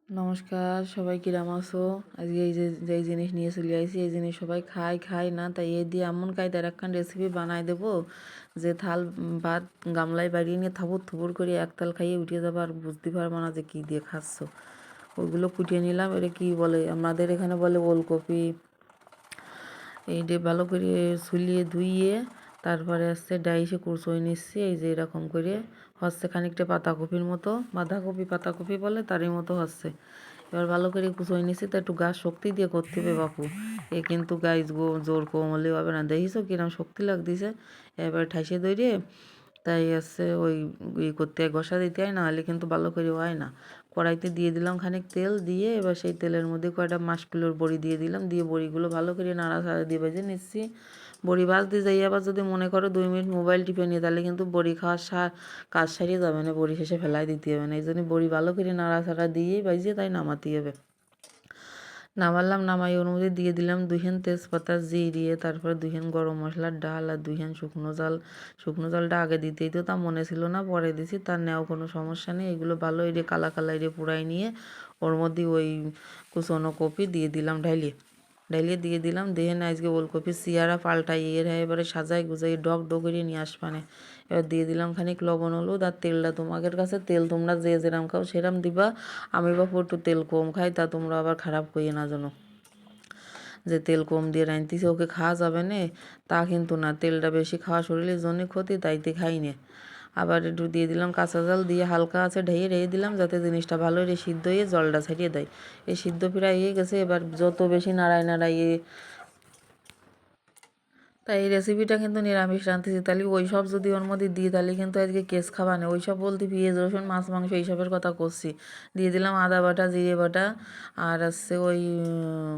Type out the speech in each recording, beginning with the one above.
নমস্কার, সবাই কিরাম আছো? আজকে এই যে যেই জিনিস নিয়ে চলে আইছি এই জিনিস সবাই খায় না, তাই এই দিয়ে এমন কায়দার একখান রেসিপি বানাই দেবো যে থাল ভাত গামলায় বাড়িয়ে নিয়ে থাবুর থুবুর করে এক তাল খাইয়ে উঠে যাবো, আর বুঝতে পারবো না যে কী দিয়ে খাচ্ছ। ওইগুলো কুটিয়ে নিলাম। এটা কি বলে, আমাদের এখানে বলে ওলকপি। এইটা ভালো করে ছুলিয়ে ধুইয়ে তারপরে ডাইসে কুচোয় নিচ্ছি। এই যে এরকম করে হচ্ছে, খানিকটা পাতাকপির মতো, বাঁধাকপি পাতাকপি বলে তারই মতো হচ্ছে। এবার ভালো করে কুচোয় নিচ্ছি। তো একটু গাছ শক্তি দিয়ে করতে হবে বাপু, এ কিন্তু গাছ জোর কম হলে হবে না। দেখিছো কিরম শক্তি লাগতেছে। এবার ঠাইসে দইরে তাই ওই করতে হয়, ঘষা দিতে হয়, নাহলে কিন্তু ভালো করে হয় না। কড়াইতে দিয়ে দিলাম খানিক তেল, দিয়ে এবার সেই তেলের মধ্যে কয়টা মাসকলাইর বড়ি দিয়ে দিলাম, দিয়ে বড়িগুলো ভালো করে নাড়াচাড়া দিয়ে ভেজে নিচ্ছি। বড়ি ভাজতে যাই আবার যদি মনে করো 2 মিনিট মোবাইল টিপে নিয়ে, তাহলে কিন্তু বড়ি খাওয়ার কাজ সারিয়ে যাবে না, বড়ি শেষে ফেলাই দিতে হবে না। এই জন্য বড়ি ভালো করে নাড়াচাড়া দিয়েই ভাজিয়ে তাই নামাতে হবে। নামালাম, নামাই ওর মধ্যে দিয়ে দিলাম 2 তেজপাতা জিরিয়ে, তারপরে 2 গরম মশলার ডাল আর 2 শুকনো জাল। শুকনো জালটা আগে দিতেই তো তা মনে ছিল না, পরে দিছি, তার নেওয়া কোনো সমস্যা নেই। এগুলো ভালো এড়ে কালা কালা এড়ে পুড়াই নিয়ে ওর মধ্যে ওই কুচনো কপি দিয়ে দিলাম, ঢাইলিয়ে দিয়ে দিলাম। দিয়ে না আজকে ওলকপির সিয়ারা পাল্টাই এবারে সাজাই গুজাই ডগ ডগরিয়ে নিয়ে আসবানে। এবার দিয়ে দিলাম খানিক লবণ হলুদ আর তেলটা, তোমাদের কাছে তেল তোমরা যে যেরাম খাও সেরাম দিবা। আমি বাপু একটু তেল কম খাই, তা তোমরা আবার খারাপ করিয়ে না জানো যে তেল কম দিয়ে রাঁধতেছি ওকে খাওয়া যাবে না, তা কিন্তু না। তেলটা বেশি খাওয়া শরীরের জন্য ক্ষতি, তাইতে খাই না। আবার একটু দিয়ে দিলাম কাঁচা জাল, দিয়ে হালকা আছে ঢেয়ে দিলাম, যাতে জিনিসটা ভালো করে সিদ্ধ হয়ে জলটা ছাড়িয়ে দেয়। এই সিদ্ধ প্রায় হয়ে গেছে। এবার যত বেশি নাড়াইয়ে তাই এই রেসিপিটা কিন্তু নিরামিষ রাঁধতেছি, তাহলে ওই সব যদি ওর মধ্যে দিই তাহলে কিন্তু আজকে কেস খাওয়া নেই। ওই সব বলতে পেঁয়াজ রসুন মাছ মাংস এইসবের কথা করছি। দিয়ে দিলাম আদা বাটা জিরে বাটা, আর ওই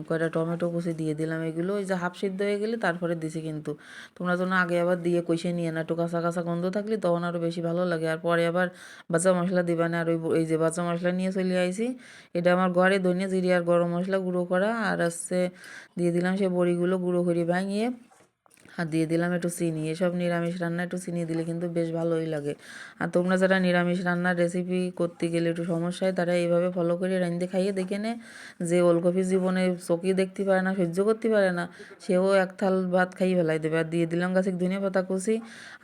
কয়টা টমেটো কুচি দিয়ে দিলাম। এগুলো ওই যে হাফ সিদ্ধ হয়ে গেলে তারপরে দিছি, কিন্তু তোমরা যেন আগে আবার দিয়ে কষে নিয়ে না, একটু কাঁচা কাঁচা গন্ধ থাকলে তখন আরও বেশি ভালো লাগে। আর পরে আবার বাচ্চা মশলা দিবা না। আর ওই যে বাচ্চা মশলা নিয়ে চলে আইছি, এটা আমার ঘরে ধনিয়া জিরে আর গরম মশলা গুঁড়ো করা, আর দিয়ে দিলাম সে বড়িগুলো গুঁড়ো করে ভাঙিয়ে, আর দিয়ে দিলাম একটু চিনি। এসব নিরামিষ রান্না একটু চিনি দিলে কিন্তু বেশ ভালোই লাগে। আর তোমরা যারা নিরামিষ রান্নার রেসিপি করতে গেলে একটু সমস্যা হয়, তারা এইভাবে ফলো করে রাঁধতে খাইয়ে দেখে নে। যে ওলকপি জীবনে চোখে দেখতে পারে না, সহ্য করতে পারে না, সেও এক থাল ভাত খাইয়ে ফেলাই দেবে। আর দিয়ে দিলাম গাছে ধনিয়া পাতা কুচি।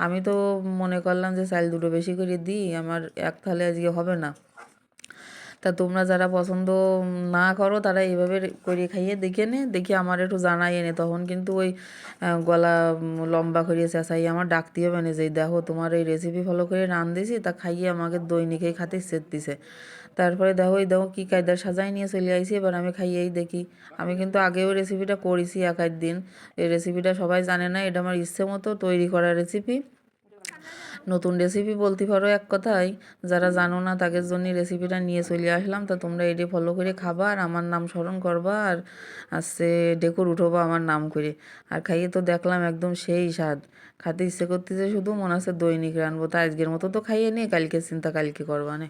আমি তো মনে করলাম যে চাল দুটো বেশি করে দিই, আমার এক থালে আজকে হবে না। তা তোমরা যারা পছন্দ না করো তারা এইভাবে করে খাইয়ে দেখে নে, দেখি আমার একটু জানাই এনে, তখন কিন্তু ওই গলা লম্বা করিয়ে চেঁচাই আমার ডাকতে হবে না যে দেখো তোমার এই রেসিপি ফলো করে রান দিয়েছি, তা খাইয়ে আমাকে দৈনিকেই খাতে সেট দিছে। তারপরে দেখো কী কায়দার সাজাই নিয়ে চলে আইছি। এবার আমি খাইয়েই দেখি। আমি কিন্তু আগেও রেসিপিটা করেছি এক দিন। এই রেসিপিটা সবাই জানে না, এটা আমার ইচ্ছে মতো তৈরি করা রেসিপি। নতুন রেসিপি বলতে পারো এক কথায়। যারা জানো না তাদের জন্য রেসিপিটা নিয়ে চলে আসলাম। তা তোমরা এটি ফলো করে খাবা, আর আমার নাম স্মরণ করবা, আর ডেকোর উঠোবা আমার নাম করে। আর খাইয়ে তো দেখলাম একদম সেই স্বাদ, খাতে ইচ্ছে করতেছে শুধু, মনে হচ্ছে দৈনিক রানবো। তা আজকের মতো তো খাইয়ে নিয়ে কালকে চিন্তা কালকে করবা না।